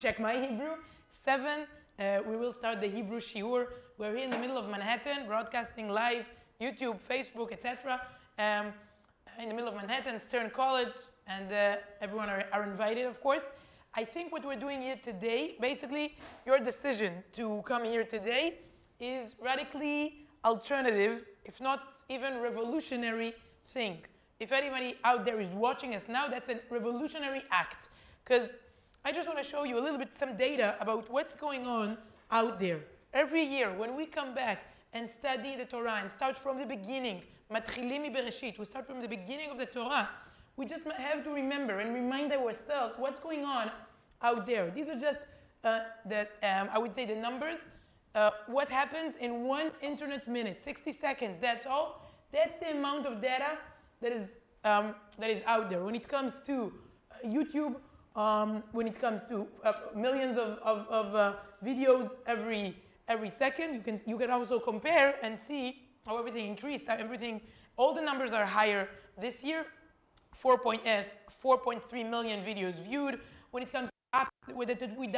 check my Hebrew. 7, we will start the Hebrew shiur. We're here in the middle of Manhattan, broadcasting live, YouTube, Facebook, etc. In the middle of Manhattan, Stern College, and everyone are invited, of course. I think what we're doing here today, basically, your decision to come here today is radically alternative, if not even revolutionary thing. If anybody out there is watching us now, that's a revolutionary act. Because I just want to show you a little bit some data about what's going on out there. Every year, when we come back and study the Torah and start from the beginning, מתחילים מבראשית, we start from the beginning of the Torah, we just have to remember and remind ourselves what's going on out there. These are just, I would say, the numbers. What happens in 1 internet minute, 60 seconds, that's all. That's the amount of data that is out there. When it comes to YouTube, when it comes to millions of videos every second, you can also compare and see how everything increased. All the numbers are higher this year. 4.3 million videos viewed. When it comes to apps, we download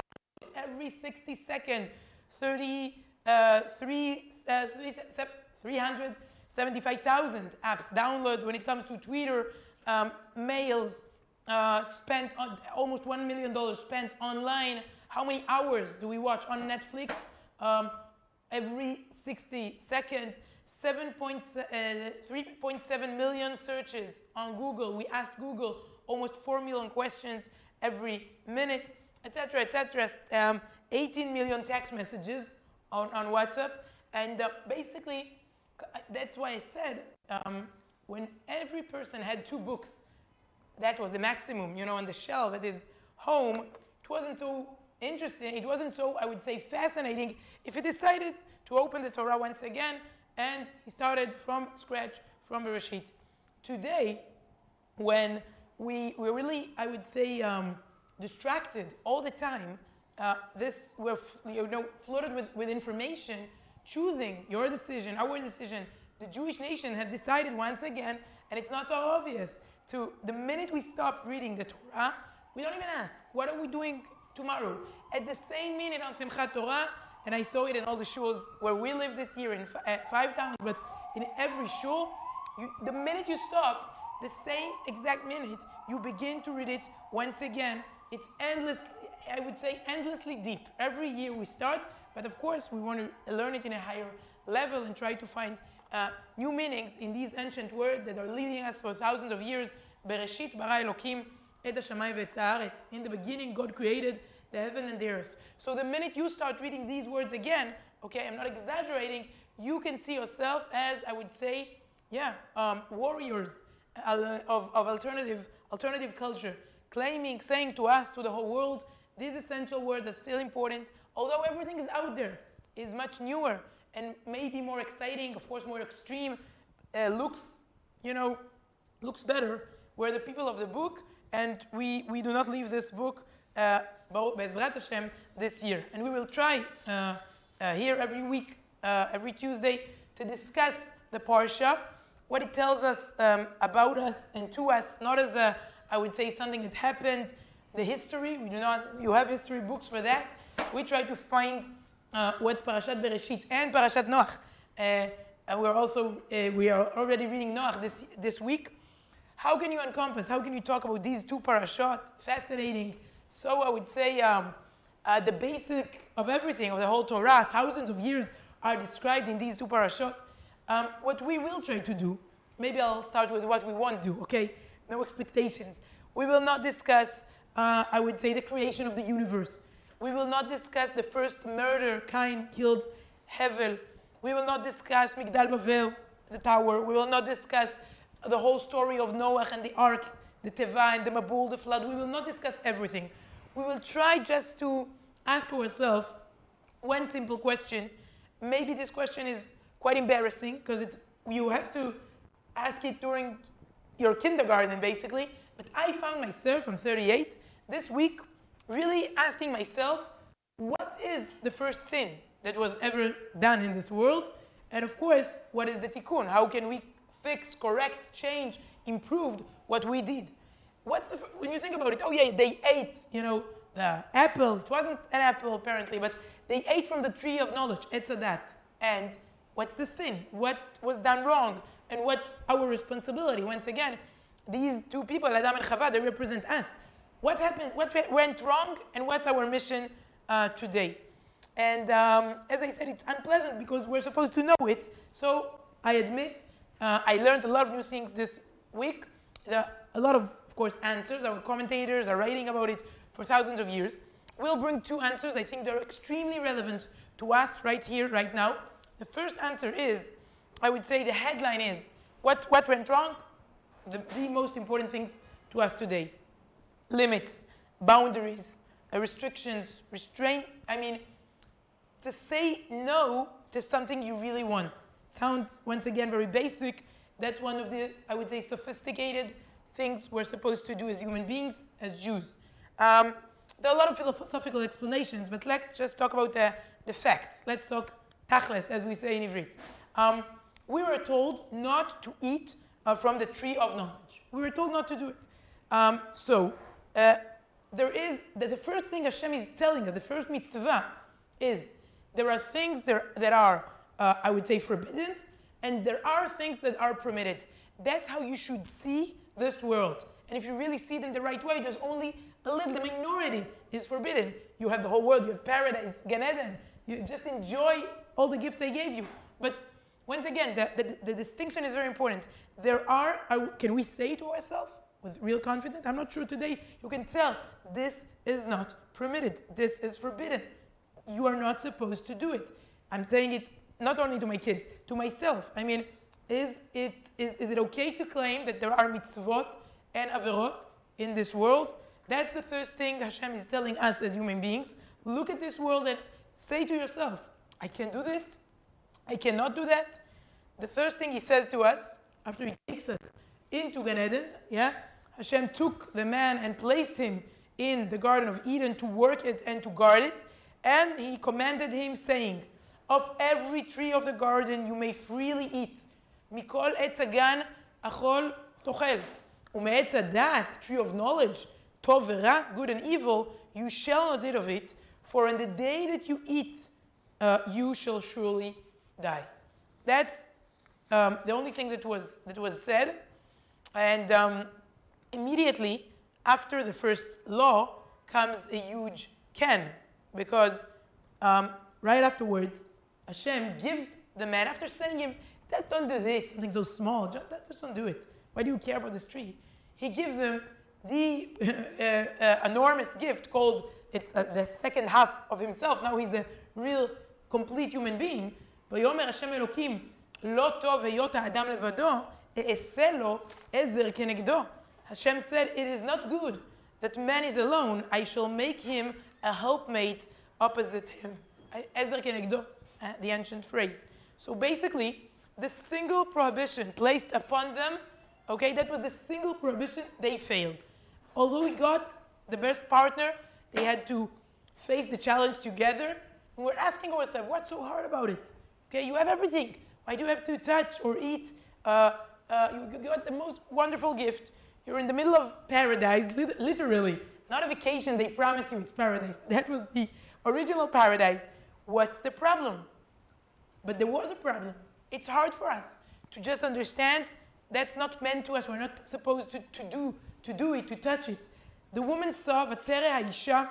every 60 seconds, 375,000 apps download. When it comes to Twitter, mails spent on almost $1 million spent online. How many hours do we watch on Netflix? Every 60 seconds. 3.7 million searches on Google. We asked Google almost 4 million questions every minute, etc., etc. 18 million text messages on WhatsApp. And basically, that's why I said when every person had 2 books, that was the maximum, on the shelf at his home. It wasn't so interesting. It wasn't so, I would say, fascinating if he decided to open the Torah once again. And he started from scratch, from Bereshit. Today, when we're really, I would say, distracted all the time, we're flooded with information, choosing your decision, our decision. The Jewish nation have decided once again, and it's not so obvious, the minute we stop reading the Torah, we don't even ask, what are we doing tomorrow? At the same minute on Simchat Torah, and I saw it in all the shuls where we live this year in 5 towns, but in every shul, the minute you stop, the same exact minute, you begin to read it once again. It's endless, I would say, endlessly deep. Every year we start, but of course we want to learn it in a higher level and try to find new meanings in these ancient words that are leading us for thousands of years. Bereshit bara Elokim et hashamayim ve'et haaretz. In the beginning, God created the heaven and the earth. So the minute you start reading these words again, okay, I'm not exaggerating, you can see yourself as, I would say, warriors of alternative culture, saying to us, to the whole world, these essential words are still important, although everything is out there, is much newer and maybe more exciting, of course more extreme, looks better. We're the people of the book, and we do not leave this book Be'ezrat Hashem this year. And we will try here every week, every Tuesday, to discuss the Parsha, what it tells us about us and to us, not as I would say, something that happened, the history. You have history books for that. We try to find what Parashat Bereishit and Parashat Noah. We are already reading Noah this week. How can you encompass, how can you talk about these 2 parashot? Fascinating. So I would say the basic of everything, of the whole Torah, thousands of years are described in these 2 parashot. What we will try to do, maybe I'll start with what we won't do, okay? No expectations. We will not discuss, I would say, the creation of the universe. We will not discuss the first murder Cain killed Hevel. We will not discuss Migdal Bavel, the tower. We will not discuss the whole story of Noah and the ark, the Teva and the Mabul, the flood. We will not discuss everything. We will try just to ask ourselves one simple question. Maybe this question is quite embarrassing because you have to ask it during your kindergarten, basically. But I found myself, I'm 38, this week, really asking myself, what is the first sin that was ever done in this world? And of course, what is the tikkun? How can we fix, correct, change, improved what we did? When you think about it, oh yeah, they ate, the apple. It wasn't an apple apparently, but they ate from the tree of knowledge, etzadat. And what's the sin? What was done wrong? And what's our responsibility? Once again, these two people, Adam and Chava, they represent us. What happened? What went wrong? And what's our mission today? And as I said, it's unpleasant because we're supposed to know it. So I admit, I learned a lot of new things this week. A lot of course, answers. Our commentators are writing about it for thousands of years. We'll bring two answers. I think they're extremely relevant to us right here, right now. The first answer is, I would say the headline is, what went wrong? The most important things to us today. Limits, boundaries, restrictions, restraint. I mean, to say no to something you really want. Sounds, once again, very basic. That's one of the, I would say, sophisticated things we're supposed to do as human beings, as Jews. There are a lot of philosophical explanations, but let's just talk about the facts. Let's talk tachles, as we say in Ivrit. We were told not to eat from the tree of knowledge. We were told not to do it. There is, the first thing Hashem is telling us, the first mitzvah, is there are things that are, I would say, forbidden, and there are things that are permitted. That's how you should see this world. And if you really see it in the right way, there's only a little, the minority is forbidden. You have the whole world, you have paradise, Gan Eden. You just enjoy all the gifts I gave you. But once again, the distinction is very important. Can we say to ourselves with real confidence, I'm not sure today, you can tell, this is not permitted, this is forbidden. You are not supposed to do it. I'm saying it not only to my kids, to myself. I mean, is it okay to claim that there are mitzvot and averot in this world? That's the first thing Hashem is telling us as human beings. Look at this world and say to yourself, I can do this, I cannot do that. The first thing he says to us, after he takes us into Gan Eden, Hashem took the man and placed him in the Garden of Eden to work it and to guard it. And he commanded him, saying, of every tree of the garden you may freely eat. Mikol etz hagan achol tochel. Ume'etz hadat, tree of knowledge, tov v'ra, good and evil, you shall not eat of it, for on the day that you eat, you shall surely die. That's the only thing that was said. And immediately after the first law comes a huge can, because right afterwards, Hashem gives the man, after saying him, don't do this, something so small, just don't do it. Why do you care about this tree? He gives him the enormous gift called, it's the second half of himself. Now he's a real, complete human being. ויאמר השם אלוקים, לא טוב היות האדם לבדו, אעשה לו עזר כנגדו. Hashem said, it is not good that man is alone. I shall make him a helpmate opposite him. עזר כנגדו, the ancient phrase. So basically, the single prohibition placed upon them, okay, that was the single prohibition, they failed. Although he got the best partner, they had to face the challenge together. And we're asking ourselves, what's so hard about it? Okay, you have everything. Why do you have to touch or eat? You got the most wonderful gift. You're in the middle of paradise, literally. Not a vacation, they promise you it's paradise. That was the original paradise. What's the problem? But there was a problem. It's hard for us to just understand that's not meant to us. We're not supposed to do it, to touch it. The woman saw, ותרא האישה,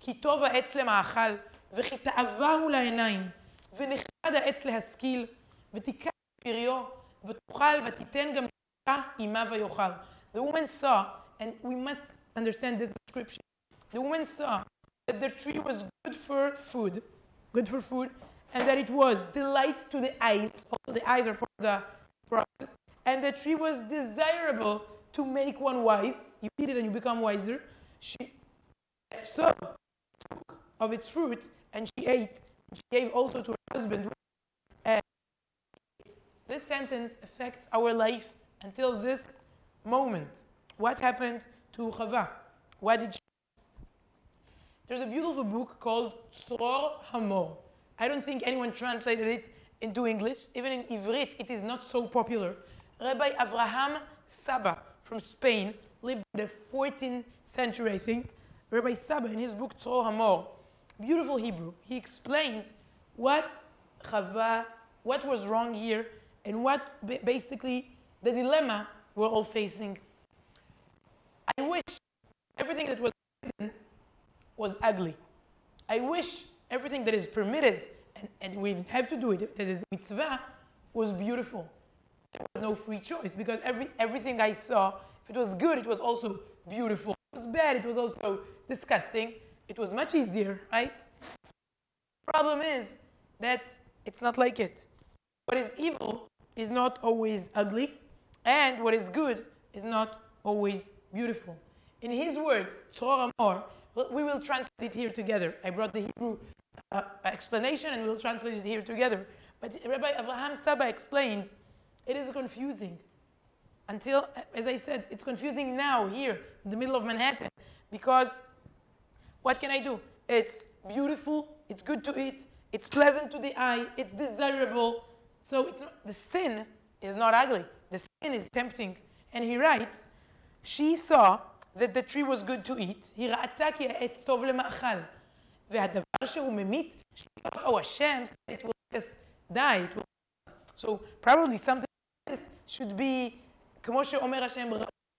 כי טוב העץ למאכל, וכי תאווה הוא לעיניים, ונחמד העץ להשכיל, ותיקח פריו, ותאכל, ותיתן גם לאישה עמה ויאכל. The woman saw, and we must understand this description. The woman saw that the tree was good for food, and that it was delight to the eyes. Also, the eyes are part of the process, and the tree was desirable to make one wise. You eat it and you become wiser. She so took of its fruit and she ate. She gave also to her husband. And this sentence affects our life until this moment. What happened to Chava? What did she? There's a beautiful book called Tzror Hamor. I don't think anyone translated it into English. Even in Ivrit, it is not so popular. Rabbi Avraham Saba from Spain lived in the 14th century, I think. Rabbi Saba, in his book Tzor Hamor, beautiful Hebrew, he explains what was wrong here and what basically the dilemma we're all facing. I wish everything that was forbidden was ugly. I wish everything that is permitted, and we have to do it, that is mitzvah, was beautiful. There was no free choice, because everything I saw, if it was good, it was also beautiful. If it was bad, it was also disgusting. It was much easier, right? The problem is that it's not like it. What is evil is not always ugly, and what is good is not always beautiful. In his words, Tzor Hamor, we will translate it here together. I brought the Hebrew explanation, and we'll translate it here together. But Rabbi Avraham Saba explains, it is confusing. Until, as I said, it's confusing now, here, in the middle of Manhattan. Because what can I do? It's beautiful, it's good to eat, it's pleasant to the eye, it's desirable. So the sin is not ugly. The sin is tempting. And he writes, she saw that the tree was good to eat. היא ראתה כי העץ טוב למאכל. והדבר שהוא ממית, she thought, oh, Hashem said it will make us die. So probably something like this should be, כמו שאומר השם,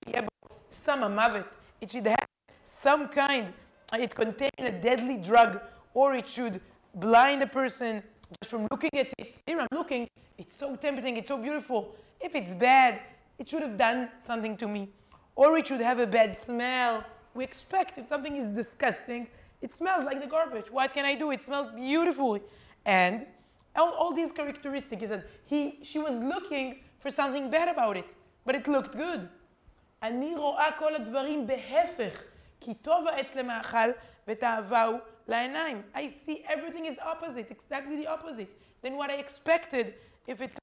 יהיה בו סם המוות. It should have some kind, it contain a deadly drug, or it should blind a person just from looking at it. Here I'm looking, it's so tempting, it's so beautiful. If it's bad, it should have done something to me. Or it should have a bad smell. We expect if something is disgusting, it smells like the garbage. What can I do? It smells beautifully. And all these characteristics, he said, she was looking for something bad about it, but it looked good. אני רואה כל הדברים בהפך, כי טוב העץ למאכל ותאווה הוא לעיניים. I see everything is opposite, exactly the opposite than what I expected. If it's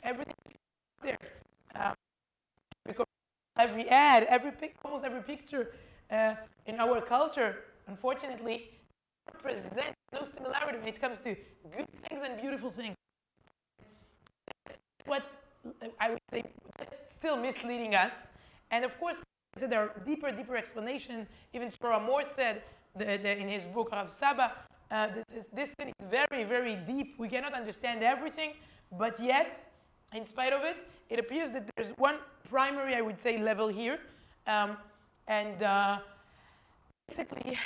everything is there. Because every ad, almost every picture in our culture, unfortunately, presents no similarity when it comes to good things and beautiful things. What I would say that's still misleading us. And of course, I said there are deeper explanation. Even Shora Moore said in his book Rav Saba, this thing is very, very deep. We cannot understand everything, but yet, in spite of it, it appears that there's one primary, I would say, level here. Basically,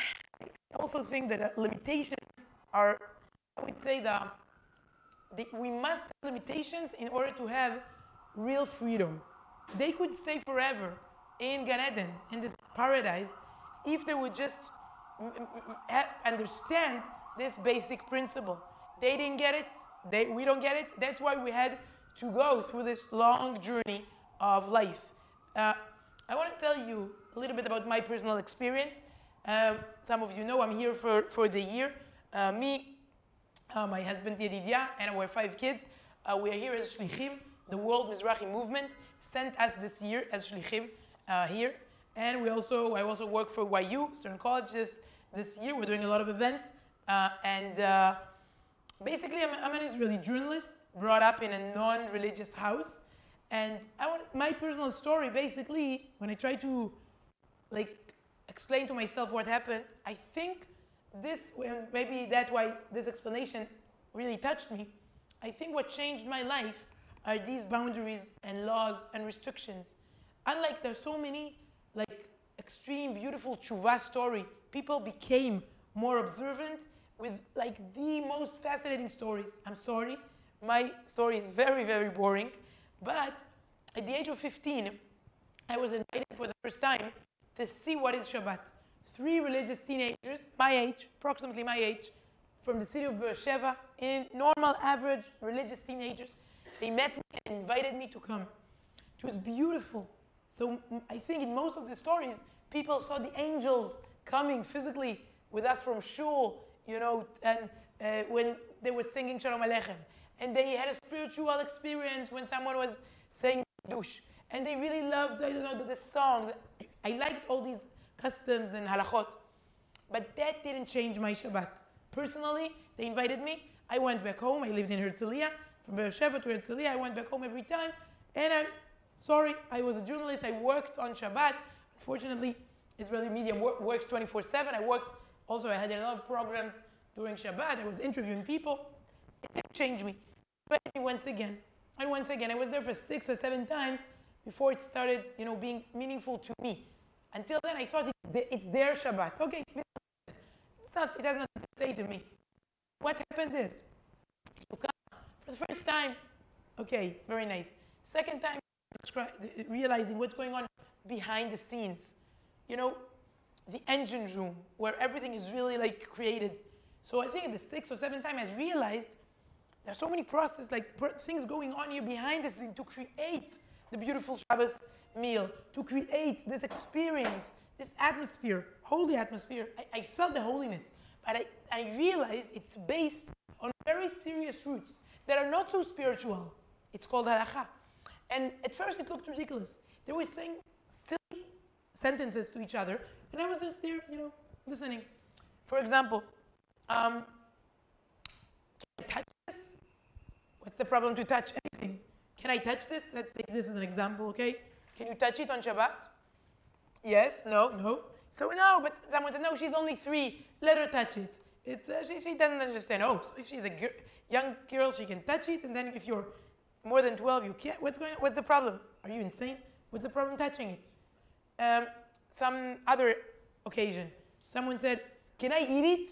I also think that limitations are, I would say, we must have limitations in order to have real freedom. They could stay forever in Gan Eden, in this paradise, if they would just understand this basic principle. They didn't get it, we don't get it, that's why we had to go through this long journey of life. I want to tell you a little bit about my personal experience. Some of you know I'm here for the year. My husband Yedidia, and our 5 kids, we are here as Shlichim. The World Mizrahi Movement sent us this year as Shlichim here. And I also work for YU, Stern College this year. We're doing a lot of events. Basically, I'm an Israeli journalist, brought up in a non-religious house. And my personal story, basically, when I try to explain to myself what happened, I think maybe that's why this explanation really touched me. I think what changed my life are these boundaries and laws and restrictions. Unlike there's so many extreme, beautiful tshuva story, people became more observant with the most fascinating stories. I'm sorry, my story is very, very boring, but at the age of 15, I was invited for the first time to see what is Shabbat. 3 religious teenagers, my age, approximately my age, from the city of Beersheba, in normal, average religious teenagers. They met me and invited me to come. It was beautiful. So I think in most of the stories, people saw the angels coming physically with us from shul, and when they were singing Shalom Aleichem. And they had a spiritual experience when someone was saying Dush. And they really loved, the songs. I liked all these customs and halachot. But that didn't change my Shabbat. Personally, they invited me. I went back home. I lived in Herzliya. From Beersheba to Herzliya, I went back home every time. And I Sorry, I was a journalist. I worked on Shabbat. Unfortunately, Israeli media works 24/7. I had a lot of programs during Shabbat. I was interviewing people. It didn't change me. But once again, I was there for 6 or 7 times before it started, being meaningful to me. Until then, I thought it's their Shabbat. Okay, it has nothing to say to me. What happened is, for the first time, okay, it's very nice. Second time, realizing what's going on behind the scenes. The engine room, where everything is really created. So I think the 6th or 7th time I realized there's so many processes, things going on here behind the scenes to create the beautiful Shabbos meal, to create this experience, this atmosphere, holy atmosphere. I felt the holiness, but I realized it's based on very serious roots that are not so spiritual. It's called halakha. And at first it looked ridiculous. They were saying silly sentences to each other, and I was just there, listening. For example, can I touch this? What's the problem to touch anything? Can I touch this? Let's take this as an example, okay? Can you touch it on Shabbat? Yes, no. So no, but someone said, no, she's only 3. Let her touch it. It's she doesn't understand. Oh, so she's a young girl, she can touch it, and then if you're more than 12, you can't. What's the problem? Are you insane? What's the problem touching it? Some other occasion, someone said, can I eat it?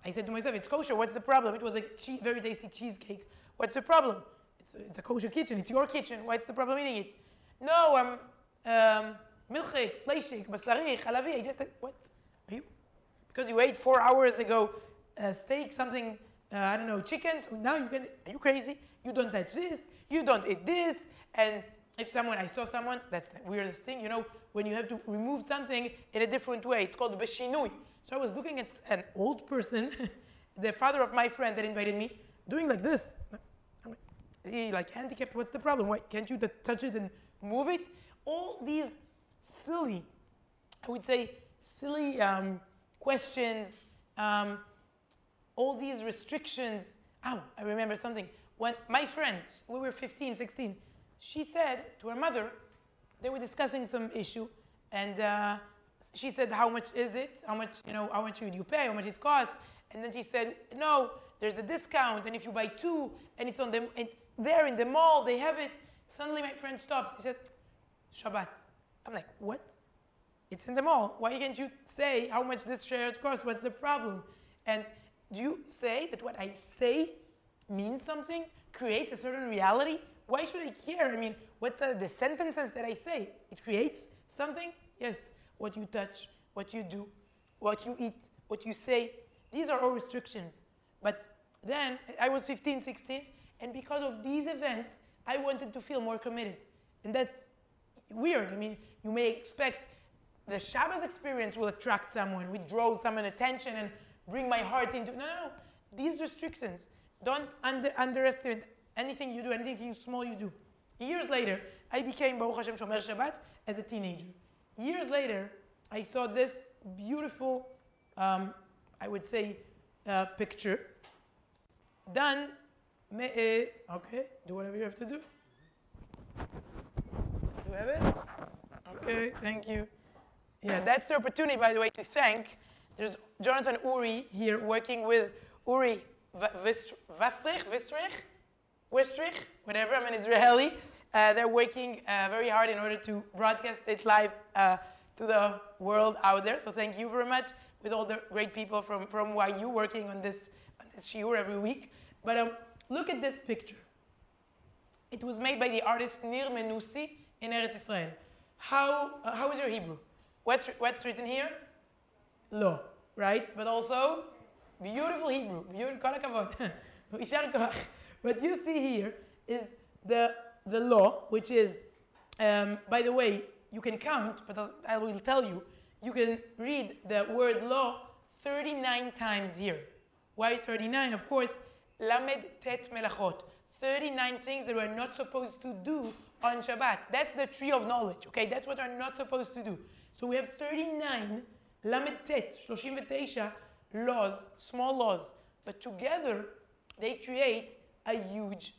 I said to myself, it's kosher, what's the problem? It was a very tasty cheesecake. What's the problem? It's a kosher kitchen, it's your kitchen, what's the problem eating it? No, milchik, fleischik, basari, chalavi. I just said, what? Are you? Because you ate 4 hours ago steak, something, I don't know, chicken, so now are you crazy? You don't touch this, you don't eat this, and I saw someone, that's the weirdest thing, when you have to remove something in a different way, it's called beshinui. So I was looking at an old person, the father of my friend that invited me, doing like this. He handicapped, what's the problem? Why can't you touch it and move it? All these silly, I would say, silly questions, all these restrictions. Oh, I remember something. When my friend, we were 15, 16, she said to her mother, they were discussing some issue, and she said, how much is it? How much should you pay? How much it cost? And then she said, no, there's a discount, and if you buy 2, and it's there in the mall, they have it. Suddenly my friend stops. He says, Shabbat. I'm like, what? It's in the mall. Why can't you say how much this shirt costs? What's the problem? And do you say that what I say means something, creates a certain reality? Why should I care? I mean, what the sentences that I say, it creates something? Yes. What you touch, what you do, what you eat, what you say, these are all restrictions. But then I was 15, 16, and because of these events, I wanted to feel more committed. And that's weird. I mean, you may expect the Shabbos experience will attract someone, will draw someone's attention and bring my heart into, no. These restrictions, don't underestimate anything you do, anything small you do. Years later, I became, Baruch Hashem, Shomer Shabbat as a teenager. Years later, I saw this beautiful, I would say, picture done. Okay, do whatever you have to do. Do you have it? Okay, thank you. Yeah, that's the opportunity, by the way, to thank. There's Jonathan Uri here working with Uri Wistrich, whatever, I'm an Israeli. They're working very hard in order to broadcast it live to the world out there. So thank you very much with all the great people from YU working on this shiur every week. But look at this picture. It was made by the artist Nir Menusi in Eretz Israel. How is your Hebrew? What's written here? Lo, right? But also beautiful Hebrew. Kol hakavod. Yishar koach. What you see here is the law, which is, by the way, you can count, but I will tell you, you can read the word law 39 times here. Why 39? Of course, lamed tet melachot. 39 things that we're not supposed to do on Shabbat. That's the tree of knowledge, okay? That's what we're not supposed to do. So we have 39 lamed tet, 39 laws, small laws, but together they create a huge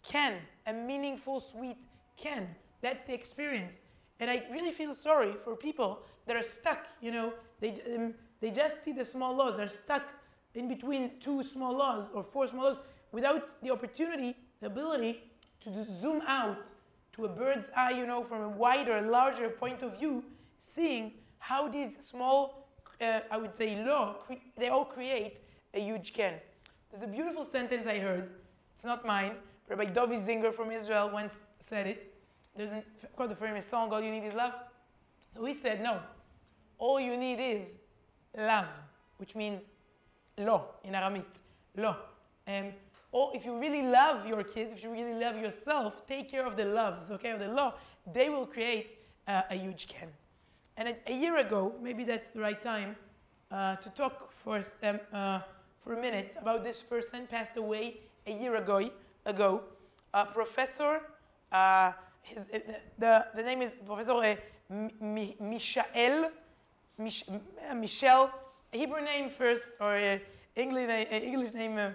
can, a meaningful, sweet can. That's the experience. And I really feel sorry for people that are stuck, you know, they just see the small laws. They're stuck in between 2 small laws or 4 small laws without the opportunity, the ability to zoom out to a bird's eye, you know, from a wider, larger point of view, seeing how these small, I would say, they all create a huge can. There's a beautiful sentence I heard. It's not mine. Rabbi Dovi Zinger from Israel once said it. There's of course the famous song, "All You Need Is Love." So he said, no, all you need is love, which means lo in Aramaic, lo. Or if you really love your kids, if you really love yourself, take care of the loves, okay, of the law, they will create a huge can. And a year ago, maybe that's the right time to talk for a minute about this person, passed away a year ago. Professor, the name is Professor Michel, Hebrew name first, or English name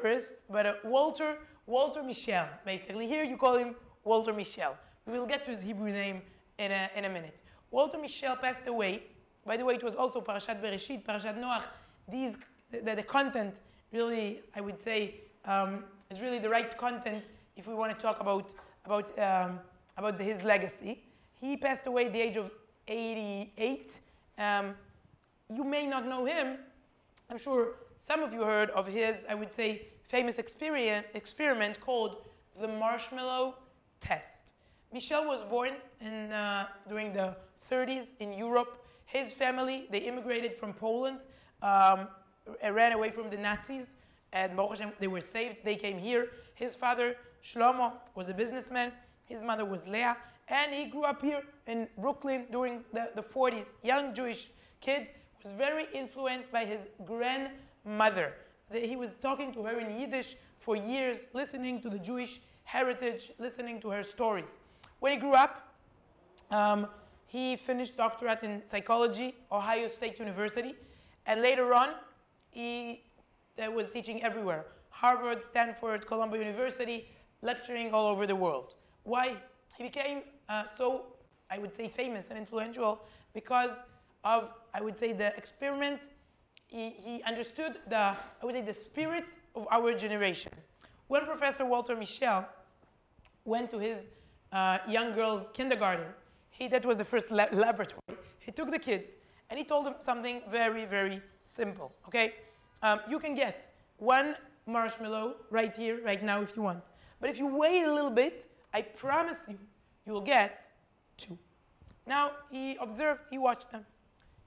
first, but Walter Michel, basically. Here you call him Walter Michel. We will get to his Hebrew name in a minute. Walter Michel passed away. By the way, it was also Parashat Bereishit, Parashat-Noah. The content really, I would say, is really the right content if we want to talk about his legacy. He passed away at the age of 88. You may not know him. I'm sure some of you heard of his, I would say, famous experiment called the marshmallow test. Michel was born during the 30s in Europe. His family, they immigrated from Poland, ran away from the Nazis, and Baruch Hashem, they were saved. They came here. His father, Shlomo, was a businessman. His mother was Leah, and he grew up here in Brooklyn during the 40s. Young Jewish kid, was very influenced by his grandmother. He was talking to her in Yiddish for years, listening to the Jewish heritage, listening to her stories. When he grew up, he finished doctorate in psychology, Ohio State University, and later on, he was teaching everywhere. Harvard, Stanford, Columbia University, lecturing all over the world. Why? He became so, I would say, famous and influential because of, I would say, the experiment. He understood the spirit of our generation. When Professor Walter Michel went to his young girls' kindergarten, that was the first laboratory. He took the kids and he told them something very, very simple, okay? You can get 1 marshmallow right here, right now, if you want. But if you wait a little bit, I promise you, you will get 2. Now, he observed, he watched them.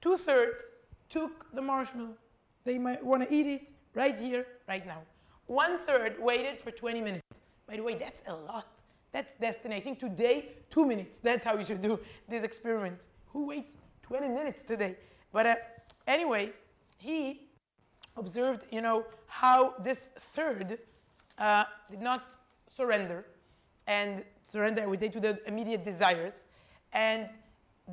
2/3 took the marshmallow. They might want to eat it right here, right now. 1/3 waited for 20 minutes. By the way, that's a lot. That's destiny. I think today, 2 minutes. That's how we should do this experiment. Who waits 20 minutes today? But anyway, he observed, you know, how this third did not surrender. And surrender, I would say, to the immediate desires. And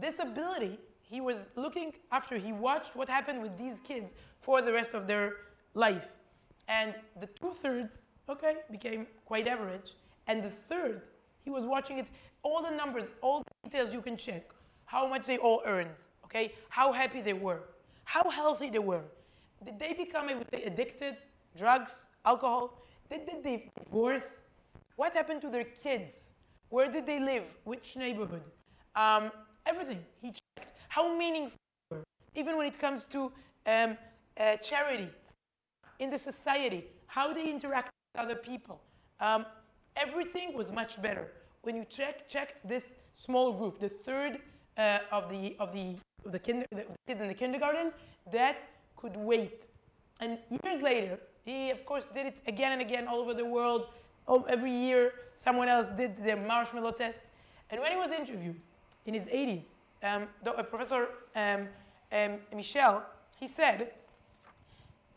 this ability, he was looking after he watched what happened with these kids for the rest of their life. And the 2/3, okay, became quite average. And the third, he was watching it, all the numbers, all the details you can check, how much they all earned, okay, how happy they were, how healthy they were. Did they become, I would say, addicted, drugs, alcohol? Did they divorce? What happened to their kids? Where did they live? Which neighborhood? Everything he checked. How meaningful they were, even when it comes to charity in the society, how they interact with other people. Everything was much better when you checked this small group, the third of the kids in the kindergarten that could wait. And years later, he of course did it again and again all over the world. Every year, someone else did the marshmallow test. And when he was interviewed in his 80s, Professor Michel, he said,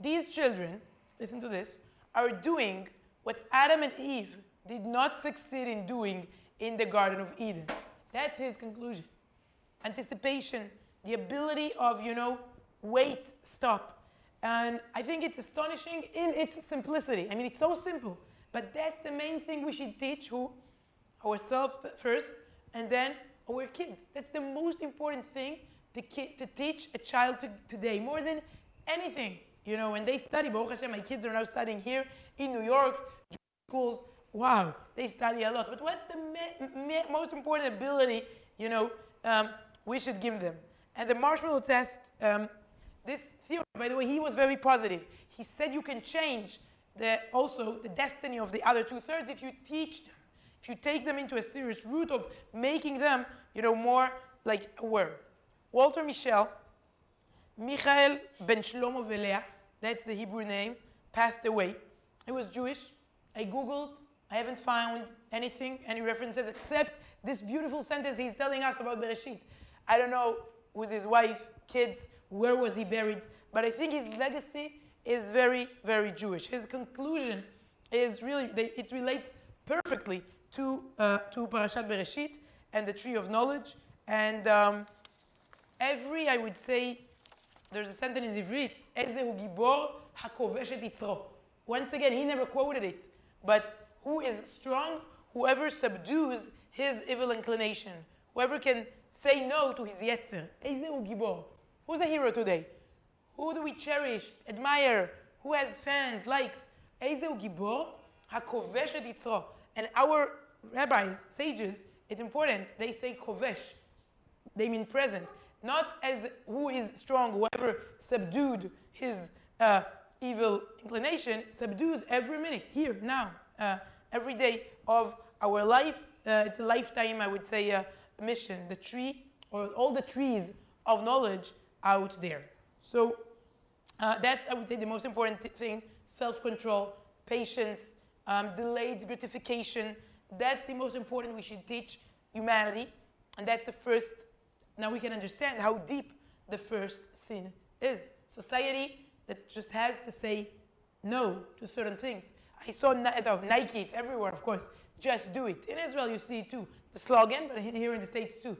these children, listen to this, are doing what Adam and Eve did not succeed in doing in the Garden of Eden. That's his conclusion. Anticipation, the ability of, you know, wait, stop. And I think it's astonishing in its simplicity. I mean, it's so simple, but that's the main thing we should teach ourselves first, and then our kids. That's the most important thing to teach a child today, more than anything. You know, when they study, Baruch Hashem, my kids are now studying here in New York, schools. Wow, they study a lot. But what's the most important ability, you know, we should give them? And the marshmallow test, this theory, by the way, he was very positive. He said you can change also the destiny of the other 2/3 if you teach them, if you take them into a serious route of making them, you know, more like aware. Walter Michael ben Shlomo Velea, that's the Hebrew name, passed away. He was Jewish. I Googled. I haven't found anything, any references, except this beautiful sentence he's telling us about Bereshit. I don't know, with his wife, kids, where was he buried, but I think his legacy is very, very Jewish. His conclusion is really, it relates perfectly to Parashat Bereshit and the tree of knowledge. And I would say, there's a sentence in Ivrit, Ezehu gibor hakovesh et yitzro. Once again, he never quoted it, but who is strong? Whoever subdues his evil inclination. Whoever can say no to his yetzer. Ezehu gibor. Who's a hero today? Who do we cherish, admire? Who has fans, likes? Ezehu gibor hakovesh et yitzro. And our rabbis, sages, it's important, they say kovesh. They mean present. Not as who is strong, whoever subdued his evil inclination, subdues every minute, here, now, every day of our life. It's a lifetime, I would say, mission, the tree, or all the trees of knowledge out there. So that's, I would say, the most important thing, self-control, patience, delayed gratification. That's the most important we should teach humanity. And that's the first. Now we can understand how deep the first sin is. Society that just has to say no to certain things. I saw Nike, it's everywhere, of course. Just do it. In Israel, you see it too. The slogan, but here in the States too.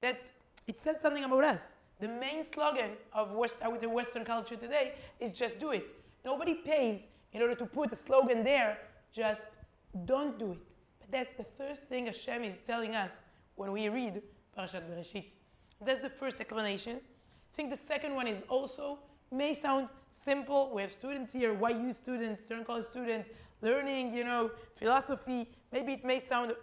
It says something about us. The main slogan of I would say Western culture today is just do it. Nobody pays in order to put a slogan there, just don't do it. But that's the first thing Hashem is telling us when we read Parashat Bereshit. That's the first explanation. I think the second one is also, may sound simple. We have students here, YU students, Stern College students, learning, you know, philosophy. Maybe it may sound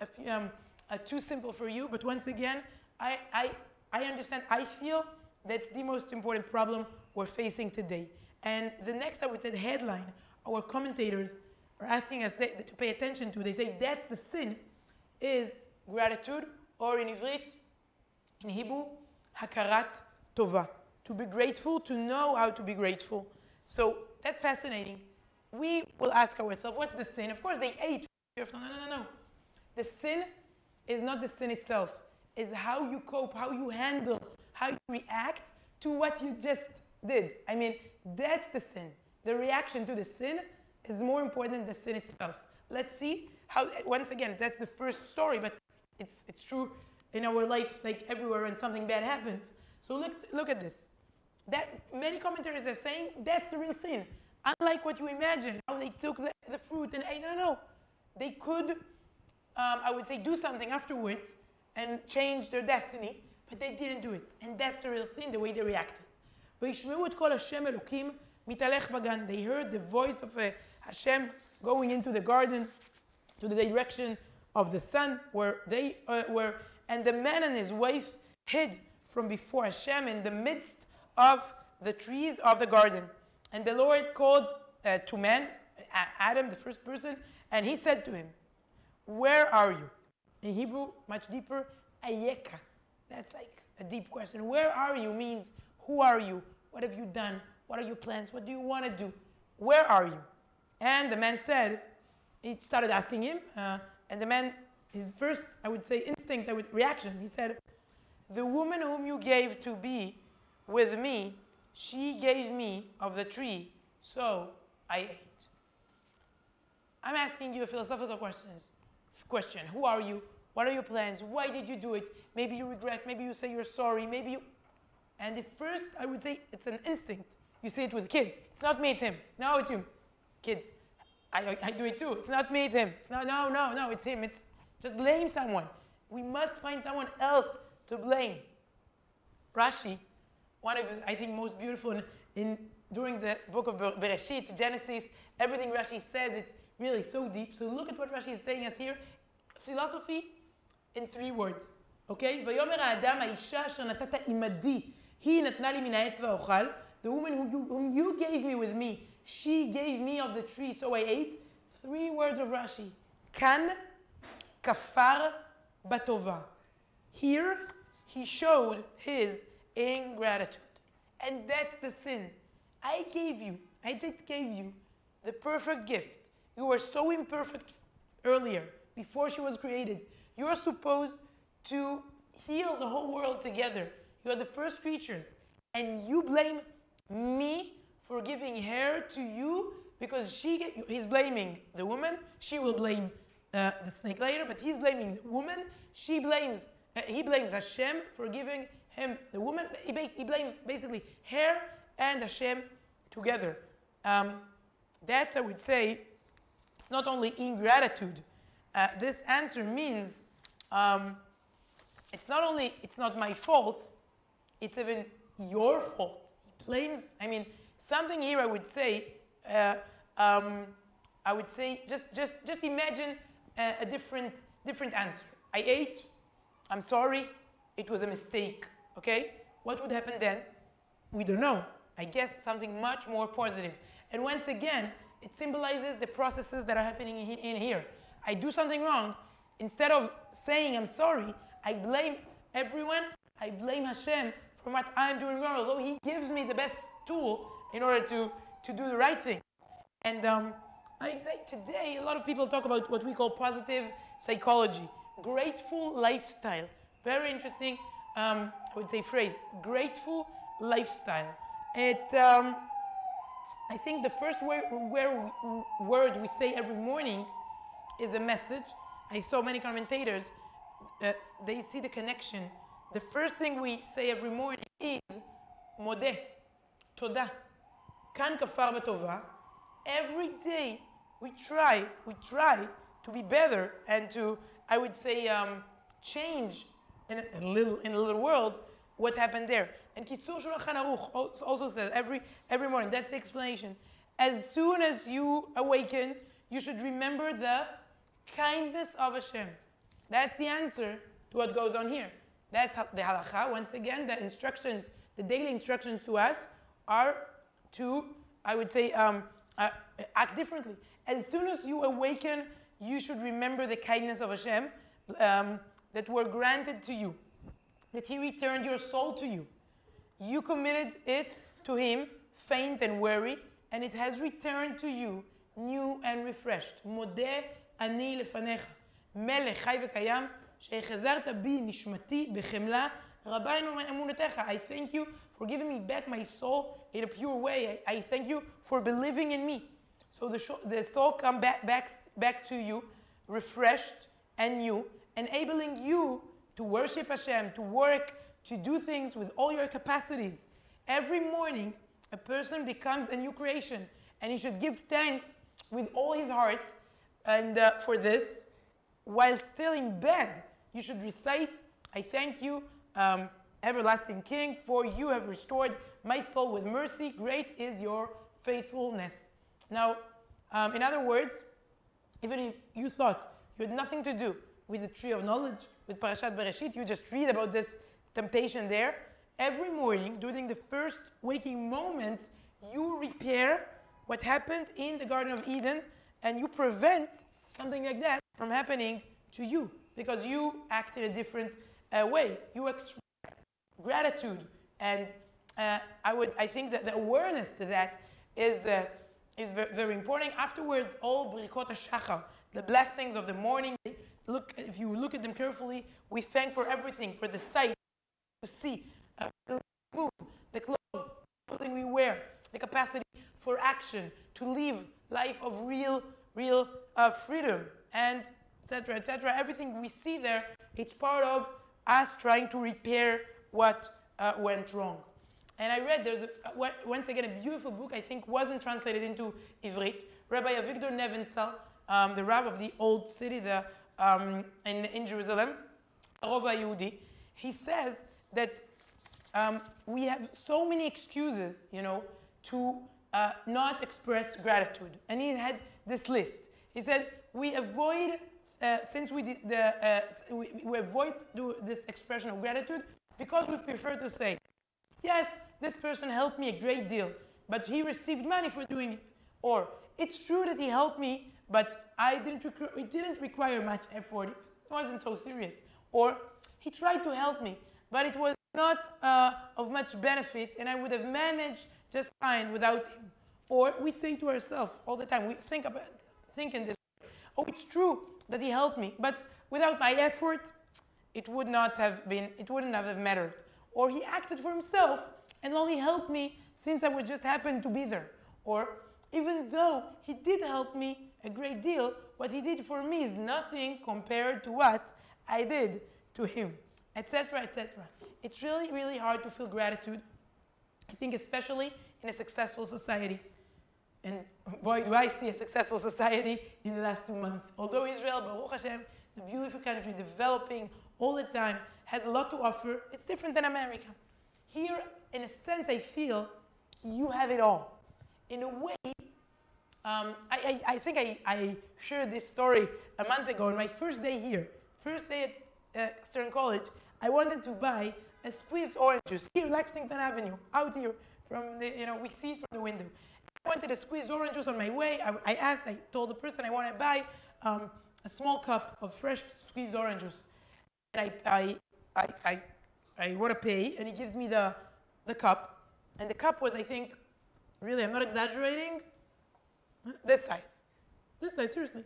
too simple for you, but once again, I understand, I feel that's the most important problem we're facing today. And the next, I would say, the headline, our commentators are asking us to pay attention to. They say that's the sin, is gratitude, or in Ivrit, in Hebrew, hakarat tova. To be grateful, to know how to be grateful. So that's fascinating. We will ask ourselves, what's the sin? Of course, they ate. No. The sin is not the sin itself. It's how you cope, how you handle, how you react to what you just did. I mean, that's the sin. The reaction to the sin is more important than the sin itself. Let's see how, once again, that's the first story, but it's true in our life, like everywhere when something bad happens. So look at this. That many commentators are saying that's the real sin. Unlike what you imagine, how they took the fruit and ate. No. They could, I would say, do something afterwards and change their destiny, but they didn't do it. And that's the real sin, the way they reacted. וישמעו את קול השם אלוקים מתהלך בגן. They heard the voice of Hashem going into the garden, to the direction of the sun, where they were. And the man and his wife hid from before Hashem in the midst of the trees of the garden. And the Lord called to man, Adam, the first person, and he said to him, where are you? In Hebrew, much deeper, ayeka. That's like a deep question. Where are you means, who are you? What have you done? What are your plans? What do you want to do? Where are you? And the man said, he started asking him, and the man, his first, I would say, instinct, reaction, he said, the woman whom you gave to be with me, she gave me of the tree, so I ate. I'm asking you a philosophical question. Who are you? What are your plans? Why did you do it? Maybe you regret, maybe you say you're sorry, maybe you... And the first, I would say, it's an instinct. You see it with kids. It's not me, it's him. No, it's you. Kids, I do it too. It's not me, it's him. It's not, no, it's him. It's just blame someone. We must find someone else to blame. Rashi, one of, I think, most beautiful during the book of Bereshit, Genesis, everything Rashi says, it's really so deep. So look at what Rashi is saying us here. Philosophy in 3 words. Okay? ויאמר האדם, האישה אשר נתת עמדי, היא נתנה לי מן העץ ואוכל. The woman whom you gave me with me, she gave me of the tree, so I ate. 3 words of Rashi. כאן כפר בטובה. Here, he showed his ingratitude. And that's the sin. I just gave you the perfect gift. You were so imperfect earlier, before she was created. You are supposed to heal the whole world together. You are the first creatures. And you blame me for giving her to you because he's blaming the woman. She will blame the snake later, but he's blaming the woman. He blames Hashem for giving him the woman. He blames basically her and Hashem together. That's, I would say, it's not only ingratitude. This answer means it's not my fault, it's even your fault. He blames, something here I would say, just imagine a different answer. I ate, I'm sorry, it was a mistake, okay? What would happen then? We don't know. I guess something much more positive. And once again, it symbolizes the processes that are happening in here. I do something wrong. Instead of saying I'm sorry, I blame everyone. I blame Hashem for what I'm doing wrong, although He gives me the best tool in order to do the right thing. And I say today, a lot of people talk about what we call positive psychology, grateful lifestyle. Very interesting, I would say, phrase, grateful lifestyle. I think the first word we say every morning is a message. I saw many commentators, they see the connection. The first thing we say every morning is modeh, toda, kan kafar b'tova. Every day we try to be better and to, I would say, change in a little world what happened there. And Kitzur Shulchan Aruch also says every morning, that's the explanation. As soon as you awaken, you should remember the kindness of Hashem. That's the answer to what goes on here. That's the halakha. Once again, the instructions, the daily instructions to us are to, I would say, act differently. As soon as you awaken, you should remember the kindness of Hashem that were granted to you, that He returned your soul to you. You committed it to Him, faint and weary, and it has returned to you new and refreshed. Modeh ani lefanecha, melech chai v'kayam, שהחזרת בי נשמתי בחמלה רבה אמונתך. I thank you for giving me back my soul in a pure way. I thank you for believing in me. So the soul comes back to you, refreshed and new, enabling you to worship Hashem, to work, to do things with all your capacities. Every morning, a person becomes a new creation, and he should give thanks with all his heart. And for this, while still in bed, you should recite, I thank you, everlasting King, for you have restored my soul with mercy. Great is your faithfulness. Now, in other words, even if you thought you had nothing to do with the tree of knowledge, with Parashat Bereishit, you just read about this temptation there. Every morning, during the first waking moments, you repair what happened in the Garden of Eden, and you prevent something like that from happening to you, because you act in a different way. You express gratitude, and I think that the awareness to that is very important. Afterwards, all Brikot HaShachar, the blessings of the morning, if you look at them carefully, we thank for everything, for the sight, to see, the move, the clothing we wear, the capacity for action, to live life of real freedom, and etc., etc. Everything we see there, it's part of us trying to repair what went wrong. And I read, there's once again a beautiful book, I think wasn't translated into Ivrit. Rabbi Avigdor Nebenzahl, the Rav of the old city in Jerusalem, הרובע היהודי, he says that we have so many excuses, you know, to not express gratitude. And he had this list. He said, we avoid, since we avoid this expression of gratitude because we prefer to say, yes, this person helped me a great deal, but he received money for doing it. Or, it's true that he helped me, but it didn't require much effort. It wasn't so serious. Or, he tried to help me, but it was not of much benefit, and I would have managed just fine without him. Or, we say to ourselves all the time, we think in this way, oh, it's true that he helped me, but without my effort, it wouldn't have mattered. Or, he acted for himself and only helped me since I would just happen to be there. Or, even though he did help me a great deal, what he did for me is nothing compared to what I did to him, etc., etc. It's really, really hard to feel gratitude, I think, especially in a successful society. And boy, do I see a successful society in the last 2 months. Although Israel, Baruch Hashem, is a beautiful country, developing all the time, has a lot to offer, it's different than America. Here, in a sense, I feel you have it all. In a way, I think I shared this story a month ago. On my first day here, first day at Stern College, I wanted to buy a squeezed orange juice here, Lexington Avenue, out here from the, we see it from the window. I wanted a squeezed orange juice on my way. I told the person I want to buy a small cup of fresh squeezed orange juice. And I want to pay, and he gives me the cup. And the cup was, I think, really, I'm not exaggerating, this size. This size, seriously.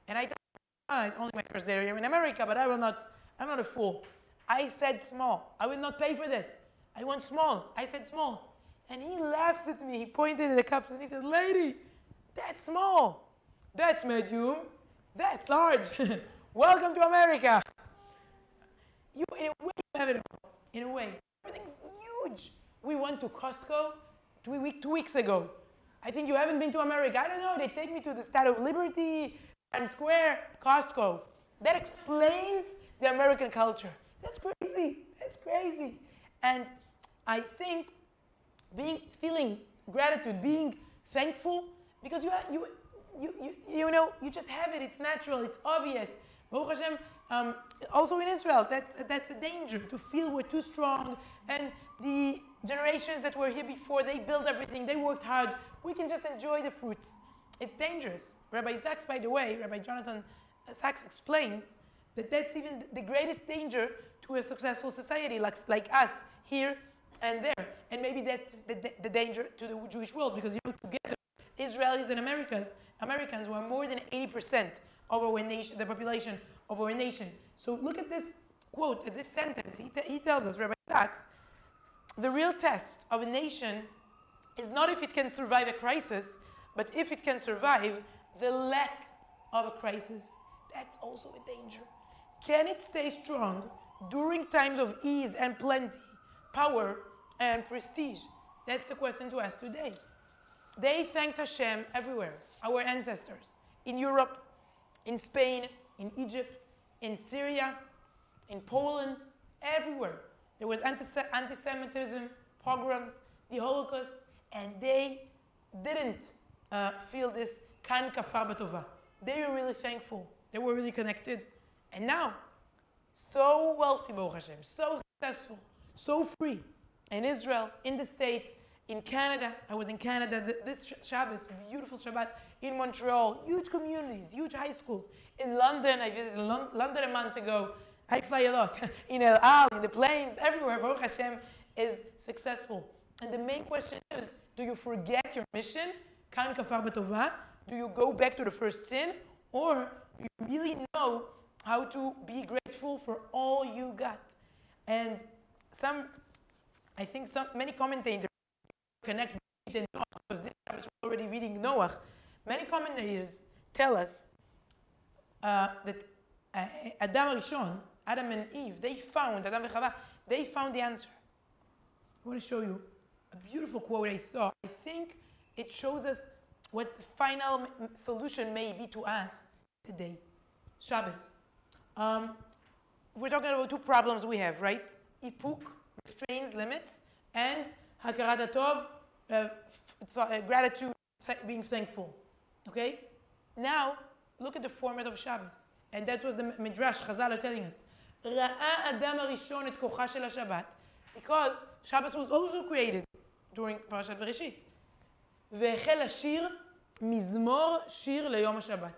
And I thought, only my first day in America, but I'm not a fool. I said small. I will not pay for that. I want small. I said small. And he laughs at me. He pointed at the cups and he said, lady, that's small. That's medium. That's large. Welcome to America. In a way, you have it all. In a way. Everything's huge. We went to Costco 2 weeks ago. I think you haven't been to America. I don't know. They take me to the Statue of Liberty, Times Square, Costco. That explains the American culture. That's crazy. That's crazy. And I think feeling gratitude, being thankful, because you just have it. It's natural. It's obvious. Baruch Hashem, also in Israel, that's a danger, to feel we're too strong. And the generations that were here before, they built everything. They worked hard. We can just enjoy the fruits. It's dangerous. Rabbi Sachs, by the way, Rabbi Jonathan Sachs explains that that's even the greatest danger to a successful society like us here and there. And maybe that's the danger to the Jewish world, because together, Israelis and Americans who are more than 80% of our nation, the population of our nation. So look at this quote, at this sentence. He tells us, Rabbi Sachs, the real test of a nation is not if it can survive a crisis, but if it can survive the lack of a crisis. That's also a danger. Can it stay strong during times of ease and plenty, power and prestige? That's the question to ask today. They thanked Hashem everywhere, our ancestors, in Europe, in Spain, in Egypt, in Syria, in Poland, everywhere. There was anti-Semitism, pogroms, the Holocaust, and they didn't feel this kan kafar b'tova. They were really thankful. They were really connected. And now, so wealthy, Baruch Hashem, so successful, so free. In Israel, in the States, in Canada. I was in Canada this Shabbos, beautiful Shabbat, in Montreal, huge communities, huge high schools. In London, I visited London a month ago. I fly a lot. In El Al, in the plains, everywhere, Baruch Hashem is successful. And the main question is, do you forget your mission? Kan kafar b'tova? Do you go back to the first sin? Or do you really know how to be grateful for all you got? And many commentators connect Bereshit and Noah, because this time we're already reading Noah. Many commentators tell us that Adam and Eve, Adam and Chava, they found the answer. I want to show you a beautiful quote I saw. I think it shows us what the final solution may be to us today. Shabbos. we're talking about two problems we have, right? Ipuk, restraints, limits, and hakarat hatov, gratitude, being thankful. Okay? Now, look at the format of Shabbos. And that was the Midrash, Chazal are telling us. Ra'a Adam HaRishon et kocha shel HaShabbat. Because Shabbos was also created during Parashat Bereishit. והחל השיר מזמור שיר ליום השבת.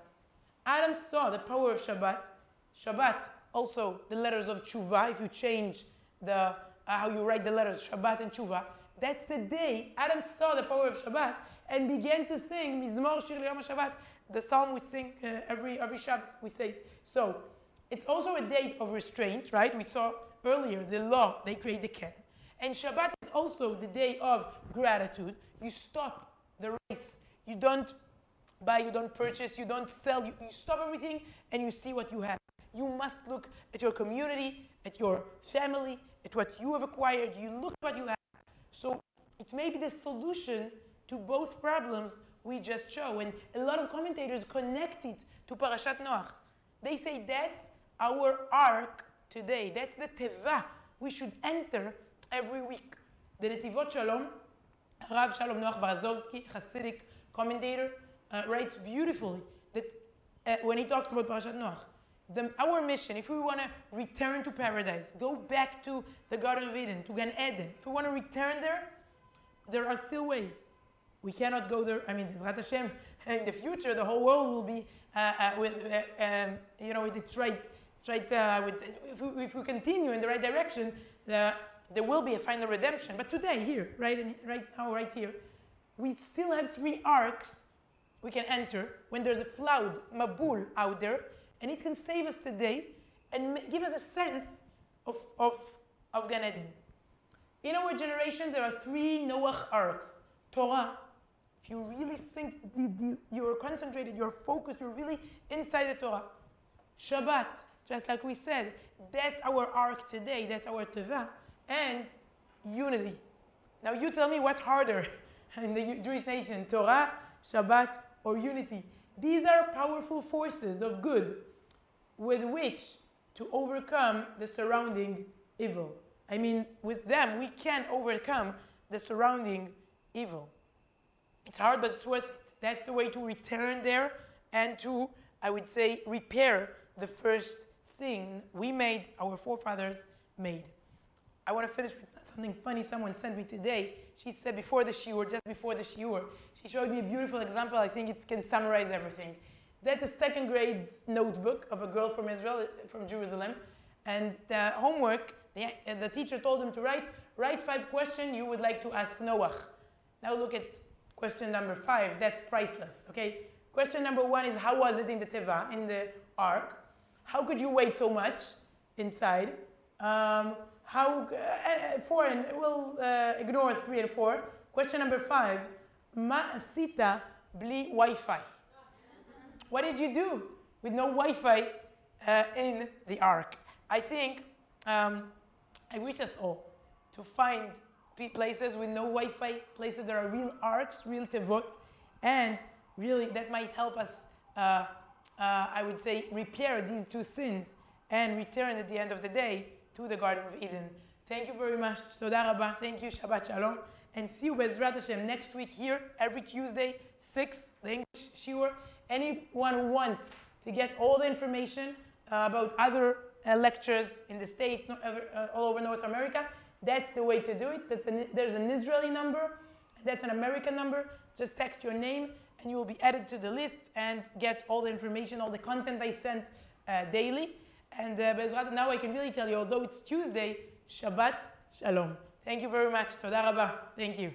Adam saw the power of Shabbat. Shabbat, also the letters of tshuva. If you change the how you write the letters, Shabbat and tshuva, that's the day Adam saw the power of Shabbat and began to sing mizmor shir liyom Shabbat, the psalm we sing every Shabbos. We say it. So it's also a day of restraint, right? We saw earlier the law, they create the ken. And Shabbat is also the day of gratitude. You stop the race. You don't buy, you don't purchase, you don't sell. You stop everything and you see what you have. You must look at your community, at your family, at what you have acquired. You look at what you have. So it may be the solution to both problems we just show. And a lot of commentators connect it to Parashat Noah. They say that's our ark today. That's the teva we should enter every week. The Netivot Shalom, Rav Shalom Noach Barazovsky, Hasidic commentator, writes beautifully that when he talks about Parashat Noah, our mission, if we want to return to paradise, go back to the Garden of Eden, to Gan Eden, if we want to return there, there are still ways. We cannot go there. I mean, Bezrat Hashem, in the future, the whole world will be with it's right. I would say, if we continue in the right direction, there will be a final redemption. But today, here, right now, right here, we still have 3 arcs we can enter when there's a flood, Mabul, out there, and it can save us today and give us a sense of Gan Eden. In our generation, there are 3 Noach arcs. Torah, if you really think, you're concentrated, you're focused, you're really inside the Torah. Shabbat, just like we said, that's our arc today, that's our teva. And unity. Now you tell me what's harder in the Jewish nation, Torah, Shabbat, or unity. These are powerful forces of good with which to overcome the surrounding evil. I mean, with them, we can overcome the surrounding evil. It's hard, but it's worth it. That's the way to return there and to, I would say, repair the first sin we made, our forefathers made. I want to finish with something funny someone sent me today. She said before the shiur, just before the shiur, she showed me a beautiful example. I think it can summarize everything. That's a 2nd grade notebook of a girl from Israel, from Jerusalem. And the homework, the teacher told them to write 5 questions you would like to ask Noah. Now look at question number 5. That's priceless, okay? Question number 1 is, how was it in the teva, in the ark? How could you wait so much inside? 4, and we'll ignore 3 and 4. Question number 5, Ma asita bli Wi-Fi? What did you do with no Wi-Fi in the ark? I think, I wish us all to find places with no Wi-Fi, places that are real arks, real tevot, and really that might help us, I would say, repair these 2 sins and return at the end of the day to the Garden of Eden. Thank you very much. Toda Rabba. Thank you. Shabbat Shalom. And see you Bezrat Hashem next week here, every Tuesday, 6, the English shiur. Anyone who wants to get all the information about other lectures in the States, all over North America, that's the way to do it. There's an Israeli number. That's an American number. Just text your name and you will be added to the list and get all the information, all the content I sent daily. And Bezrat, now I can really tell you, although it's Tuesday, Shabbat Shalom. Thank you very much. Toda Rabba. Thank you.